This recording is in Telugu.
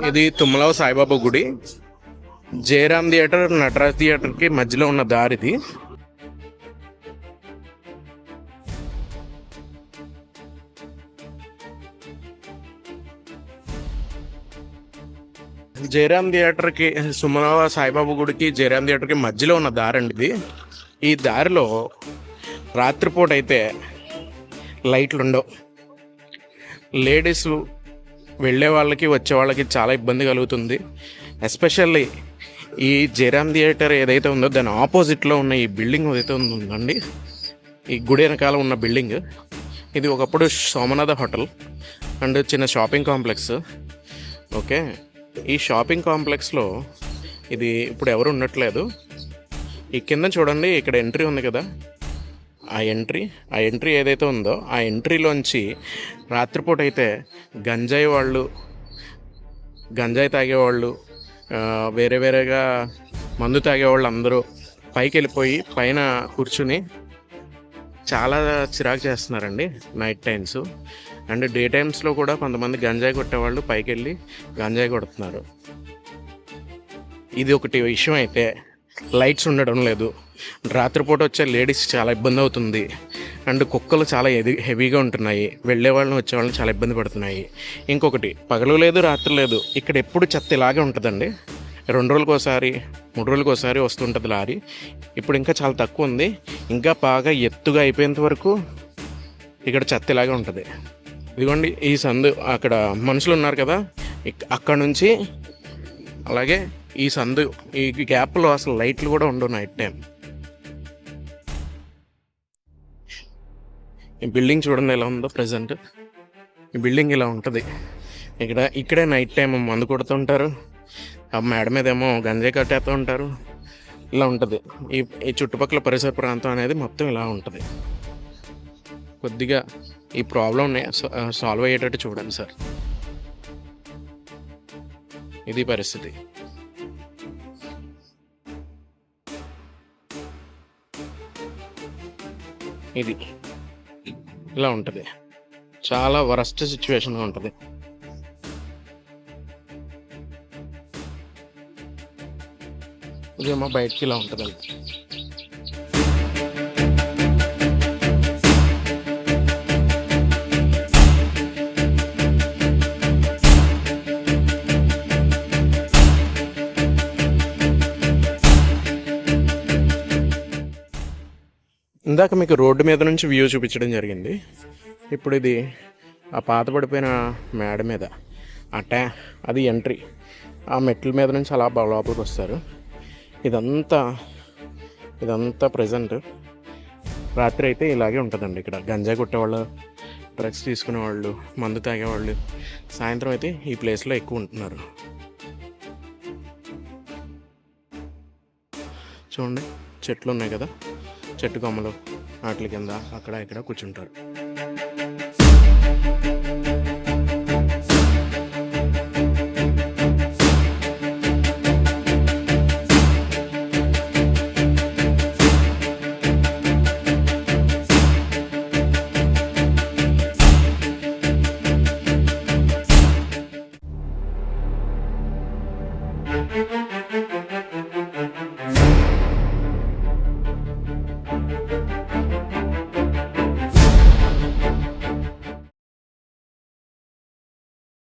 ఇది తుమ్మలవ సాయిబాబా గుడి. జయరామ్ థియేటర్, నటరాజ్ థియేటర్కి మధ్యలో ఉన్న దారిది. జయరామ్ థియేటర్కి, తుమ్మలవ సాయిబాబా గుడికి జయరామ్ థియేటర్కి మధ్యలో ఉన్న దారి అండి ఇది. ఈ దారిలో రాత్రిపూట అయితే లైట్లు ఉండవు. లేడీస్ వెళ్ళే వాళ్ళకి వచ్చే వాళ్ళకి చాలా ఇబ్బంది కలుగుతుంది. ఎస్పెషల్లీ ఈ జయరామ్ థియేటర్ ఏదైతే ఉందో దాని ఆపోజిట్లో ఉన్న ఈ బిల్డింగ్ ఏదైతే ఉందండి, ఈ గుడి వెనకాల ఉన్న బిల్డింగ్, ఇది ఒకప్పుడు సోమనాథ హోటల్ అండ్ చిన్న షాపింగ్ కాంప్లెక్స్. ఓకే, ఈ షాపింగ్ కాంప్లెక్స్లో ఇది ఇప్పుడు ఎవరు ఉండట్లేదు. ఈ కింద చూడండి, ఇక్కడ ఎంట్రీ ఉంది కదా, ఆ ఎంట్రీ ఏదైతే ఉందో ఆ ఎంట్రీలోంచి రాత్రిపూట అయితే గంజాయి తాగేవాళ్ళు, వేరేగా మందు తాగేవాళ్ళు అందరూ పైకి వెళ్ళిపోయి పైన కూర్చుని చాలా చిరాకు చేస్తున్నారండి నైట్ టైమ్స్. అండ్ డే టైమ్స్లో కూడా కొంతమంది గంజాయి కొట్టేవాళ్ళు పైకి వెళ్ళి గంజాయి కొడుతున్నారు. ఇది ఒకటి విషయం. అయితే లైట్స్ ఉండడం లేదు. రాత్రిపూట వచ్చే లేడీస్ చాలా ఇబ్బంది అవుతుంది. అండ్ కుక్కలు చాలా హెవీగా ఉంటున్నాయి. వెళ్ళే వాళ్ళని వచ్చే వాళ్ళని చాలా ఇబ్బంది పడుతున్నాయి. ఇంకొకటి, పగలు లేదు రాత్రి లేదు, ఇక్కడ ఎప్పుడు చెత్త ఇలాగే ఉంటుందండి. 2 రోజులకోసారి 3 రోజులకోసారి వస్తుంటుంది లారీ. ఇప్పుడు ఇంకా చాలా తక్కువ ఉంది. ఇంకా బాగా ఎత్తుగా అయిపోయేంత వరకు ఇక్కడ చెత్త ఇలాగే ఉంటుంది. ఇదిగోండి ఈ సందు, అక్కడ మనుషులు ఉన్నారు కదా, అక్కడ నుంచి అలాగే ఈ సందు, ఈ గ్యాప్లో అసలు లైట్లు కూడా ఉండవు నైట్ టైం. ఈ బిల్డింగ్ చూడండి ఎలా ఉందో ప్రజెంట్. ఈ బిల్డింగ్ ఇలా ఉంటుంది. ఇక్కడే నైట్ టైం మందు కొడుతుంటారు, ఆ మేడ మీద ఏమో గంజాయి కట్టేస్తూ ఉంటారు. ఇలా ఉంటుంది ఈ చుట్టుపక్కల పరిసర ప్రాంతం అనేది మొత్తం ఇలా ఉంటుంది. కొద్దిగా ఈ ప్రాబ్లంని సాల్వ్ అయ్యేటట్టు చూడండి సార్. ఇది పరిస్థితి. ఇది ఇలా ఉంటుంది. చాలా వరస్ట్ సిచ్యువేషన్గా ఉంటుంది. ఇదేమో బయటికి ఇలా ఉంటుంది. ఇందాక మీకు రోడ్డు మీద నుంచి వ్యూ చూపించడం జరిగింది. ఇప్పుడు ఇది ఆ పాత పడిపోయిన మేడ మీద అది ఎంట్రీ. ఆ మెట్ల మీద నుంచి అలా లోపలికి వస్తారు. ఇదంతా ప్రజెంట్. రాత్రి అయితే ఇలాగే ఉంటుందండి. ఇక్కడ గంజాయి కొట్టేవాళ్ళు, డ్రగ్స్ తీసుకునేవాళ్ళు, మందు తాగేవాళ్ళు సాయంత్రం అయితే ఈ ప్లేస్లో ఎక్కువ ఉంటున్నారు. చూడండి, చెట్లు ఉన్నాయి కదా, చెట్టు కొమ్మలు, వాటి కింద అక్కడ ఇక్కడ కూర్చుంటారు.